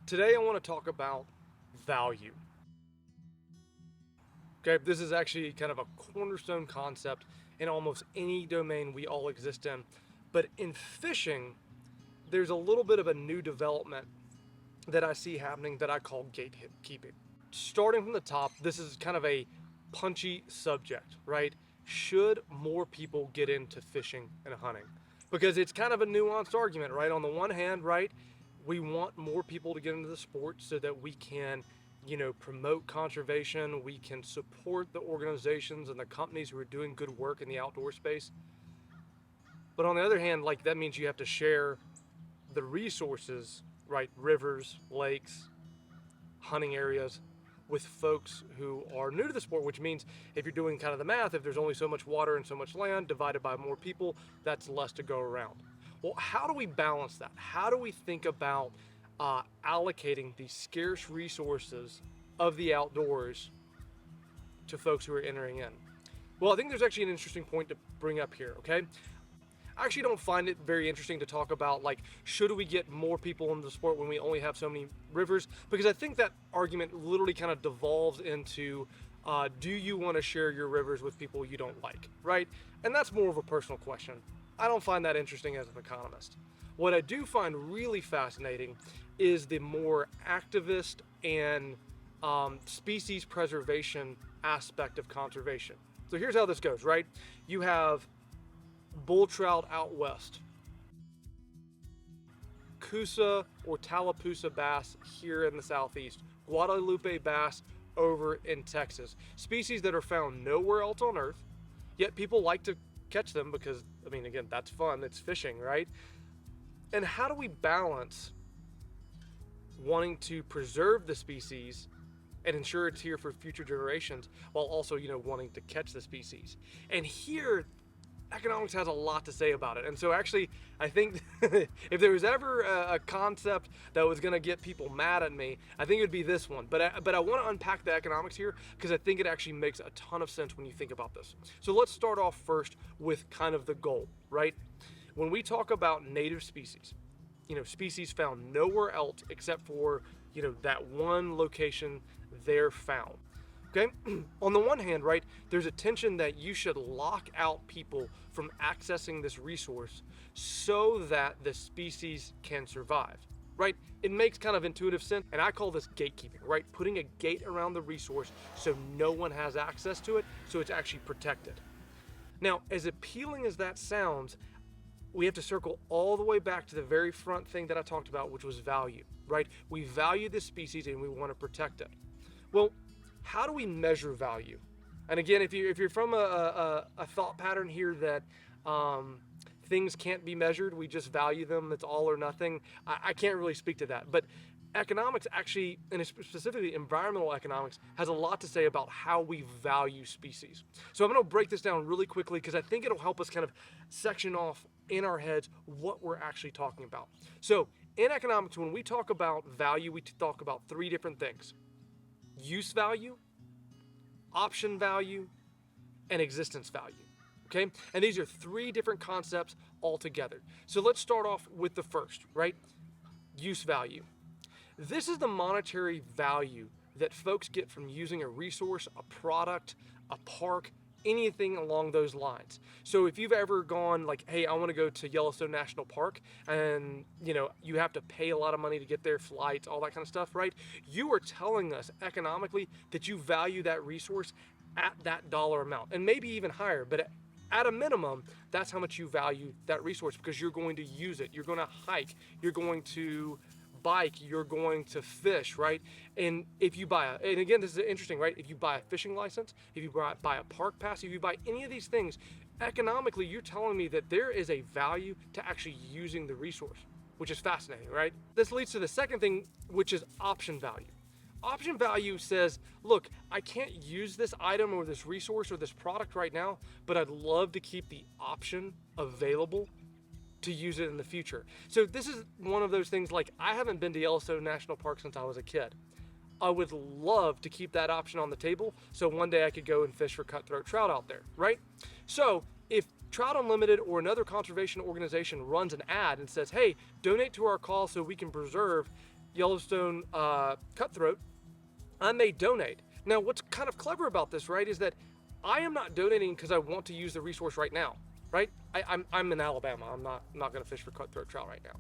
Today I want to talk about value. Okay, this is actually kind of a cornerstone concept in almost any domain we all exist in. But in fishing, there's a little bit of a new development that I see happening that I call gatekeeping. Starting from the top, this is kind of a punchy subject, right? Should more people get into fishing and hunting? Because it's kind of a nuanced argument, right? On the one hand, right, we want more people to get into the sport so that we can, promote conservation, we can support the organizations and the companies who are doing good work in the outdoor space. But on the other hand, like that means you have to share the resources, right? Rivers, lakes, hunting areas with folks who are new to the sport, which means if you're doing kind of the math, if there's only so much water and so much land divided by more people, that's less to go around. Well, how do we balance that? How do we think about allocating the scarce resources of the outdoors to folks who are entering in? Well, I think there's actually an interesting point to bring up here, okay? I actually don't find it very interesting to talk about, like, should we get more people into the sport when we only have so many rivers? Because I think that argument literally kind of devolves into, do you want to share your rivers with people you don't like, right? And that's more of a personal question. I don't find that interesting as an economist. What I do find really fascinating is the more activist and species preservation aspect of conservation. So here's how this goes, right? You have bull trout out west, Coosa or Tallapoosa bass here in the southeast, Guadalupe bass over in Texas. Species that are found nowhere else on earth, yet people like to catch them because, I mean, again, that's fun, it's fishing, right? And how do we balance wanting to preserve the species and ensure it's here for future generations while also, wanting to catch the species? And here, economics has a lot to say about it. And so actually, I think if there was ever a concept that was going to get people mad at me, I think it would be this one. But I want to unpack the economics here because I think it actually makes a ton of sense when you think about this. So let's start off first with kind of the goal, right? When we talk about native species, species found nowhere else except for, that one location they're found. Okay? On the one hand, right, there's a tension that you should lock out people from accessing this resource so that the species can survive, right? It makes kind of intuitive sense, and I call this gatekeeping, right? Putting a gate around the resource so no one has access to it, so it's actually protected. Now, as appealing as that sounds, we have to circle all the way back to the very front thing that I talked about, which was value, right? We value this species and we want to protect it. Well, how do we measure value? And again, if you're from a thought pattern here that things can't be measured, we just value them, it's all or nothing, I can't really speak to that. But economics actually, and specifically environmental economics, has a lot to say about how we value species. So I'm going to break this down really quickly because I think it'll help us kind of section off in our heads what we're actually talking about. So in economics, when we talk about value, we talk about three different things: use value, option value, and existence value. Okay? And these are three different concepts altogether. So let's start off with the first, right? Use value. This is the monetary value that folks get from using a resource, a product, a park, anything along those lines. So if you've ever gone like, hey, I want to go to Yellowstone National Park, and you have to pay a lot of money to get there, flights, all that kind of stuff, right? You are telling us economically that you value that resource at that dollar amount, and maybe even higher, but at a minimum, that's how much you value that resource because you're going to use it. You're going to hike. You're going to bike, you're going to fish, right? And if you buy and again, this is interesting, right? If you buy a fishing license, if you buy a park pass, if you buy any of these things, economically, you're telling me that there is a value to actually using the resource, which is fascinating, right? This leads to the second thing, which is option value. Option value says, look, I can't use this item or this resource or this product right now, but I'd love to keep the option available to use it in the future. So this is one of those things, like, I haven't been to Yellowstone National Park since I was a kid. I would love to keep that option on the table so one day I could go and fish for cutthroat trout out there, right? So if Trout Unlimited or another conservation organization runs an ad and says, hey, donate to our cause so we can preserve Yellowstone cutthroat, I may donate. Now, what's kind of clever about this, right, is that I am not donating because I want to use the resource right now, right? I'm in Alabama. I'm not going to fish for cutthroat trout right now.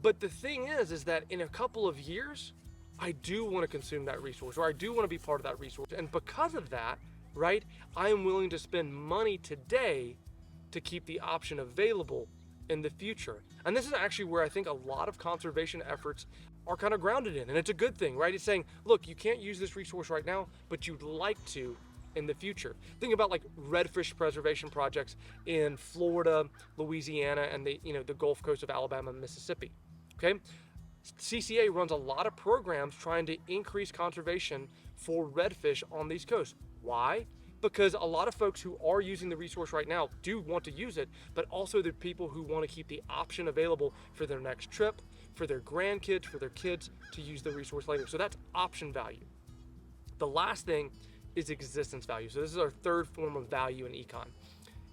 But the thing is that in a couple of years, I do want to consume that resource, or I do want to be part of that resource. And because of that, right, I am willing to spend money today to keep the option available in the future. And this is actually where I think a lot of conservation efforts are kind of grounded in. And it's a good thing, right? It's saying, look, you can't use this resource right now, but you'd like to in the future. Think about like redfish preservation projects in Florida, Louisiana, and the Gulf Coast of Alabama and Mississippi. Okay? CCA runs a lot of programs trying to increase conservation for redfish on these coasts. Why? Because a lot of folks who are using the resource right now do want to use it, but also the people who want to keep the option available for their next trip, for their grandkids, for their kids to use the resource later. So that's option value. The last thing is existence value. So this is our third form of value in econ.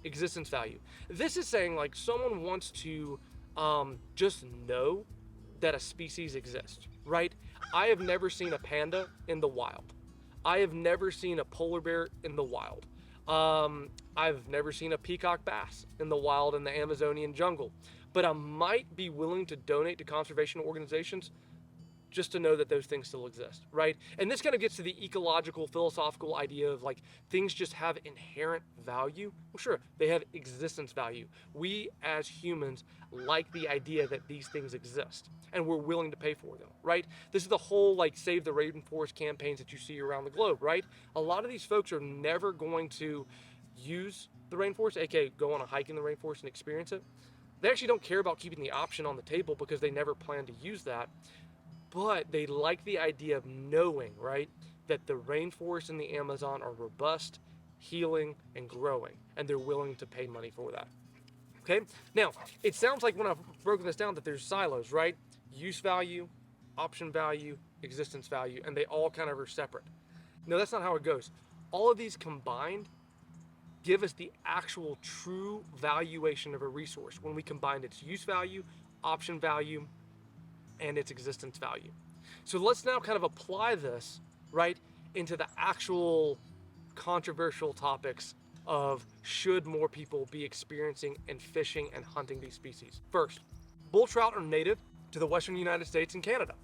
Existence value. This is saying like someone wants to just know that a species exists, right? I have never seen a panda in the wild. I have never seen a polar bear in the wild. I've never seen a peacock bass in the wild in the Amazonian jungle. But I might be willing to donate to conservation organizations just to know that those things still exist, right? And this kind of gets to the ecological, philosophical idea of like things just have inherent value. Well, sure, they have existence value. We as humans like the idea that these things exist and we're willing to pay for them, right? This is the whole like save the rainforest campaigns that you see around the globe, right? A lot of these folks are never going to use the rainforest, aka go on a hike in the rainforest and experience it. They actually don't care about keeping the option on the table because they never plan to use that. But they like the idea of knowing, right, that the rainforest and the Amazon are robust, healing, and growing, and they're willing to pay money for that. Okay? Now, it sounds like when I've broken this down that there's silos, right? Use value, option value, existence value, and they all kind of are separate. No, that's not how it goes. All of these combined give us the actual true valuation of a resource when we combine its use value, option value, and its existence value. So let's now kind of apply this, right, into the actual controversial topics of should more people be experiencing and fishing and hunting these species. First, bull trout are native to the western United States and Canada.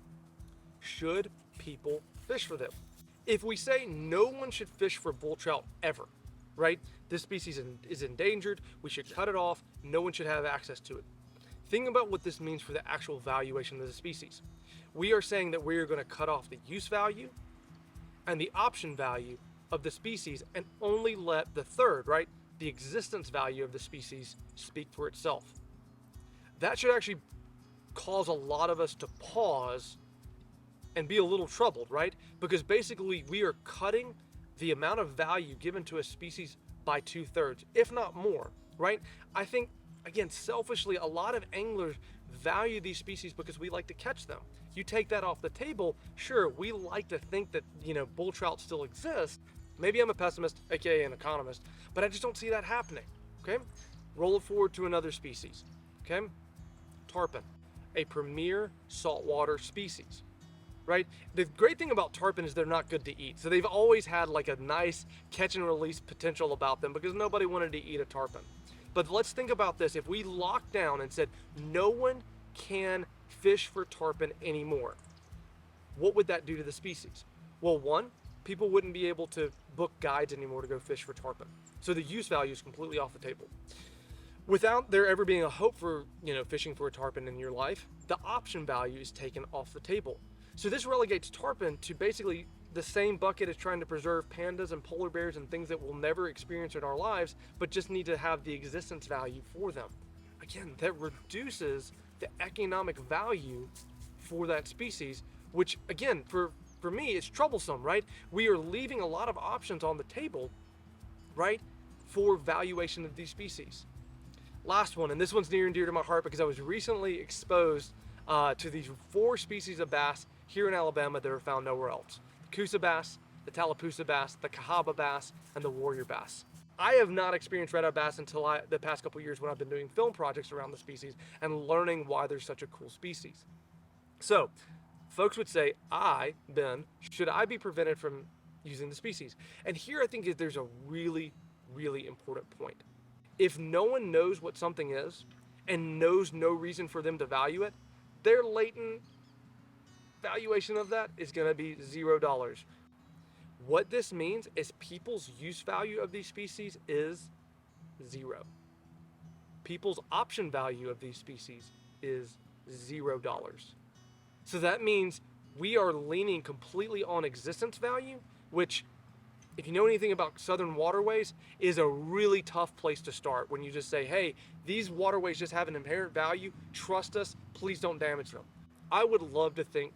Should people fish for them? If we say no one should fish for bull trout ever, right, this species is endangered, we should cut it off, no one should have access to it. Think about what this means for the actual valuation of the species. We are saying that we are going to cut off the use value and the option value of the species and only let the third, right, the existence value of the species speak for itself. That should actually cause a lot of us to pause and be a little troubled, right? Because basically we are cutting the amount of value given to a species by 2/3, if not more, right? I think, again, selfishly, a lot of anglers value these species because we like to catch them. You take that off the table, sure, we like to think that, bull trout still exist. Maybe I'm a pessimist, aka an economist, but I just don't see that happening, okay? Roll it forward to another species, okay? Tarpon, a premier saltwater species, right? The great thing about tarpon is they're not good to eat. So they've always had like a nice catch and release potential about them because nobody wanted to eat a tarpon. But let's think about this. If we locked down and said no one can fish for tarpon anymore, what would that do to the species? Well, one, people wouldn't be able to book guides anymore to go fish for tarpon. So the use value is completely off the table. Without there ever being a hope for, fishing for a tarpon in your life, the option value is taken off the table. So this relegates tarpon to basically the same bucket as trying to preserve pandas and polar bears and things that we'll never experience in our lives, but just need to have the existence value for them. Again, that reduces the economic value for that species, which again, for me, it's troublesome, right? We are leaving a lot of options on the table, right, for valuation of these species. Last one, and this one's near and dear to my heart because I was recently exposed to these 4 species of bass here in Alabama that are found nowhere else. The Coosa bass, the Tallapoosa bass, the Cahaba bass, and the warrior bass. I have not experienced red-eye bass until the past couple years when I've been doing film projects around the species and learning why they're such a cool species. So, folks would say, Ben, should I be prevented from using the species? And here I think there's a really, really important point. If no one knows what something is and knows no reason for them to value it, their latent valuation of that is going to be $0. What this means is people's use value of these species is 0. People's option value of these species is $0. So that means we are leaning completely on existence value, which, if you know anything about southern waterways, is a really tough place to start when you just say, hey, these waterways just have an inherent value, trust us, please don't damage them. I would love to think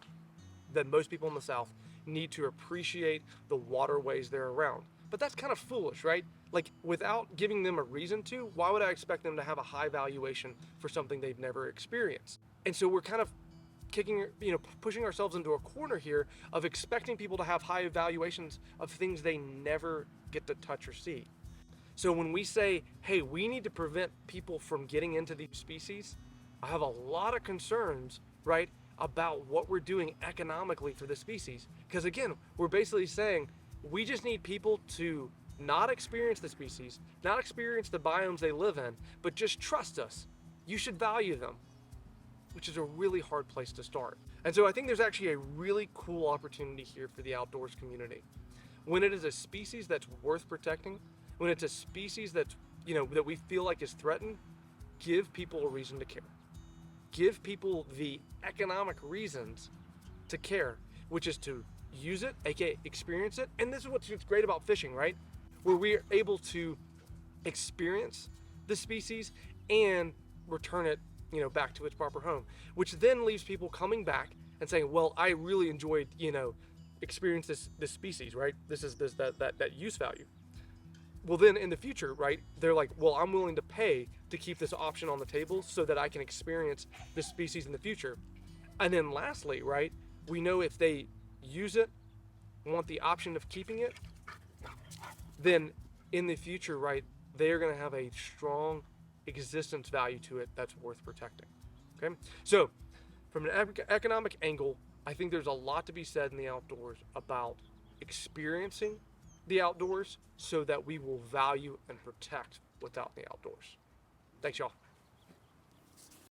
that most people in the South need to appreciate the waterways they're around. But that's kind of foolish, right? Like, without giving them a reason to, why would I expect them to have a high valuation for something they've never experienced? And so we're kind of pushing ourselves into a corner here of expecting people to have high evaluations of things they never get to touch or see. So when we say, hey, we need to prevent people from getting into these species, I have a lot of concerns, right, about what we're doing economically for the species. Because again, we're basically saying we just need people to not experience the species, not experience the biomes they live in, but just trust us. You should value them, which is a really hard place to start. And so I think there's actually a really cool opportunity here for the outdoors community. When it is a species that's worth protecting, when it's a species that's, that we feel like is threatened, give people a reason to care. Give people the economic reasons to care, which is to use it, aka experience it. And this is what's great about fishing, right? Where we're able to experience the species and return it, back to its proper home, which then leaves people coming back and saying, well, I really enjoyed, experience this species, right? This is that use value. Well, then in the future, right, they're like, well, I'm willing to pay to keep this option on the table so that I can experience this species in the future. And then lastly, right, we know if they use it, want the option of keeping it, then in the future, right, they're going to have a strong existence value to it that's worth protecting. Okay, so from an economic angle, I think there's a lot to be said in the outdoors about experiencing the outdoors so that we will value and protect what's out in the outdoors. Thanks, y'all.